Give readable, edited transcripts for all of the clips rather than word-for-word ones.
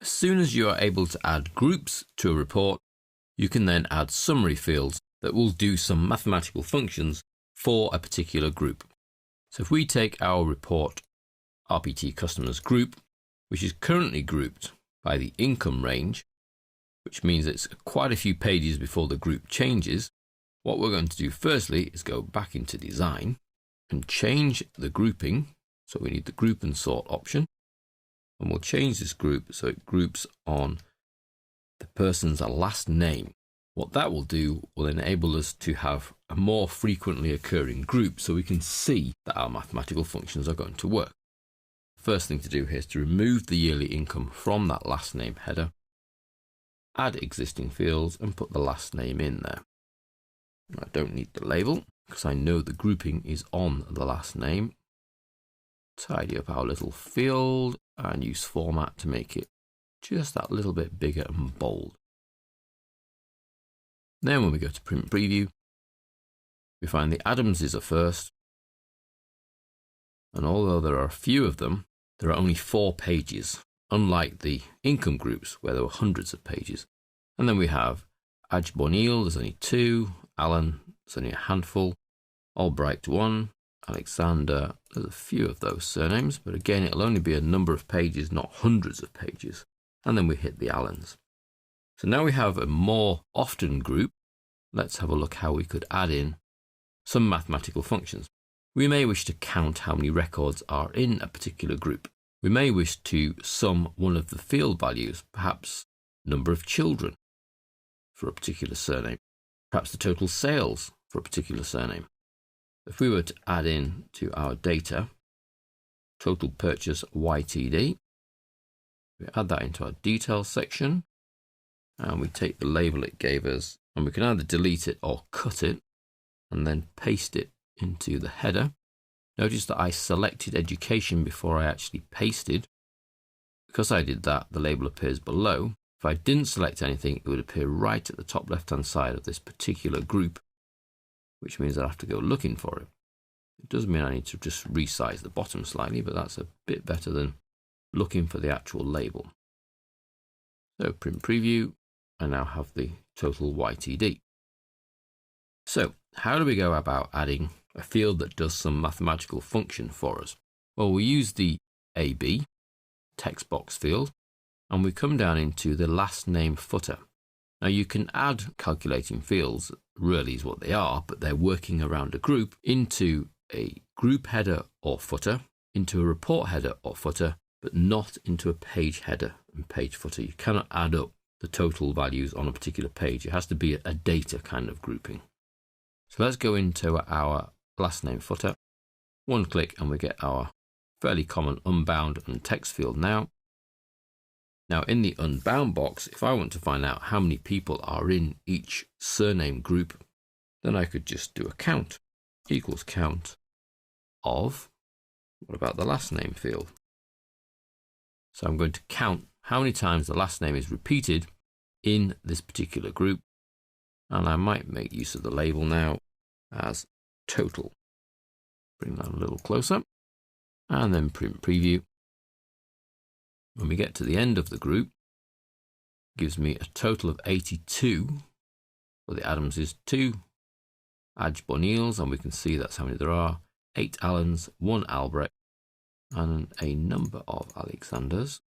As soon as you are able to add groups to a report, you can then add summary fields that will do some mathematical functions for a particular group. So if we take our report RPT customers group, which is currently grouped by the income range, which means it's quite a few pages before the group changes, what we're going to do firstly is go back into design and change the grouping. So we need the group and sort option, and we'll change this group so it groups on the person's last name. What that will do will enable us to have a more frequently occurring group so we can see that our mathematical functions are going to work. First thing to do here is to remove the yearly income from that last name header, add existing fields and put the last name in there. I don't need the label because I know the grouping is on the last name. Tidy up our little field and use format to make it just that little bit bigger and bold. Then when we go to print preview, we find the Adamses are first, and although there are a few of them, there are only 4 pages, unlike the income groups where there were hundreds of pages. And then we have Ajbonil, there's only 2, Alan, there's only a handful, Albright 1, Alexander, there's a few of those surnames, but again it'll only be a number of pages, not hundreds of pages. And then we hit the Allens. So now we have a more often group. Let's have a look how we could add in some mathematical functions. We may wish to count how many records are in a particular group. We may wish to sum one of the field values, perhaps number of children for a particular surname, perhaps the total sales for a particular surname. If we were to add in to our data, total purchase YTD, we add that into our details section, and we take the label it gave us, and we can either delete it or cut it, and then paste it into the header. Notice that I selected education before I actually pasted. Because I did that, the label appears below. If I didn't select anything, it would appear right at the top left-hand side of this particular group, which means I have to go looking for it. It does mean I need to just resize the bottom slightly, but that's a bit better than looking for the actual label. So print preview, I now have the total YTD. So how do we go about adding a field that does some mathematical function for us? Well, we use the AB text box field, and we come down into the last name footer. Now you can add calculating fields, really is what they are, but they're working around a group, into a group header or footer, into a report header or footer, but not into a page header and page footer. You cannot add up the total values on a particular page. It has to be a data kind of grouping. So let's go into our last name footer, one click, and we get our fairly common unbound and text field now. Now in the unbound box, if I want to find out how many people are in each surname group, then I could just do a count equals count of, what about the last name field? So I'm going to count how many times the last name is repeated in this particular group, and I might make use of the label now as total. Bring that a little closer, and then print preview. When we get to the end of the group, it gives me a total of 82 for the Adams is 2 Ajbonils, and we can see that's how many there are, 8 Allens, 1 Albrecht, and a number of Alexanders,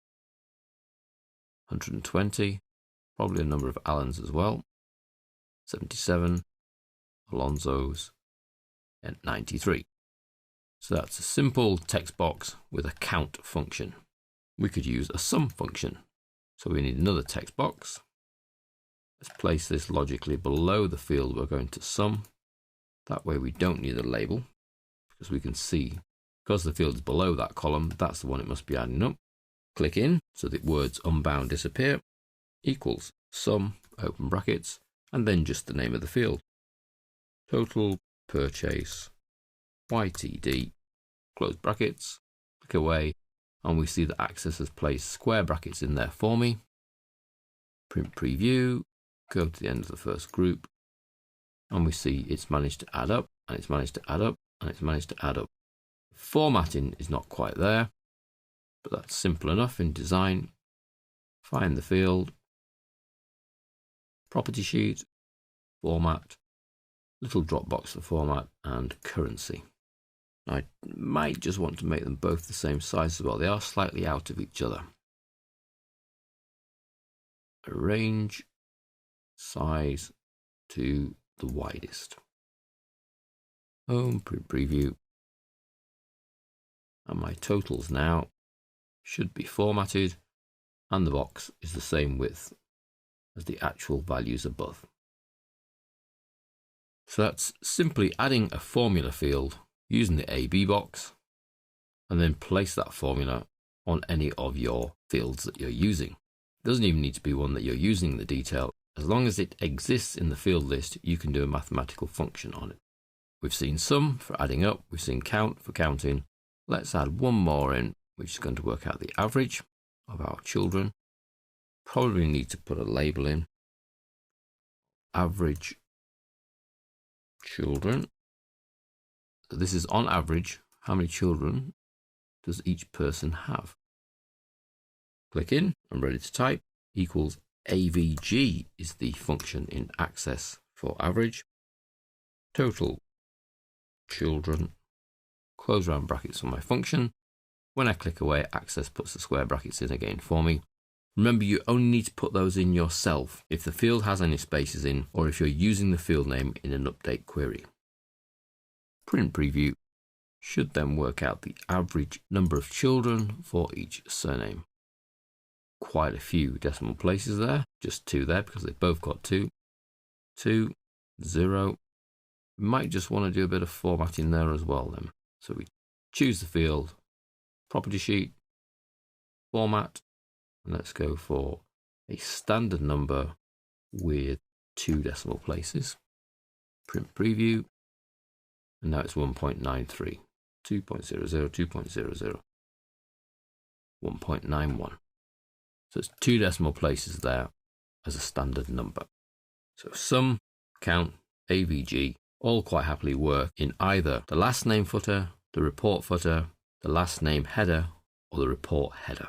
120, probably a number of Allens as well, 77, Alonso's, and 93. So that's a simple text box with a count function. We could use a sum function. So we need another text box. Let's place this logically below the field we're going to sum. That way we don't need a label, because we can see, because the field is below that column, that's the one it must be adding up. Click in so the words unbound disappear, equals sum, open brackets, and then just the name of the field. Total purchase YTD, close brackets, click away, and we see that Access has placed square brackets in there for me. Print preview, go to the end of the first group, and we see it's managed to add up, and it's managed to add up, and it's managed to add up. Formatting is not quite there, but that's simple enough in design. find the field, property sheet, format, little drop box for format, and currency. I might just want to make them both the same size as well. They are slightly out of each other. Arrange size to the widest. Home, print preview. And my totals now should be formatted, and the box is the same width as the actual values above. So that's simply adding a formula field using the AB box, and then place that formula on any of your fields that you're using. It doesn't even need to be one that you're using in the detail. As long as it exists in the field list, you can do a mathematical function on it. We've seen sum for adding up, we've seen count for counting. Let's add one more in, which is going to work out the average of our children. Probably need to put a label in. Average children. So this is on average, how many children does each person have? Click in, I'm ready to type, equals AVG is the function in Access for average. Total children, close round brackets on my function. When I click away, Access puts the square brackets in again for me. Remember, you only need to put those in yourself if the field has any spaces in, or if you're using the field name in an update query. Print preview should then work out the average number of children for each surname. Quite a few decimal places there, just 2 there because they both got 2. 2, 0. We might just want to do a bit of formatting there as well then. So we choose the field, property sheet, format, and let's go for a standard number with 2 decimal places. Print preview, and now it's 1.93, 2.00, 2.00, 1.91. So it's 2 decimal places there as a standard number. So sum, count, AVG, all quite happily work in either the last name footer, the report footer, the last name header, or the report header.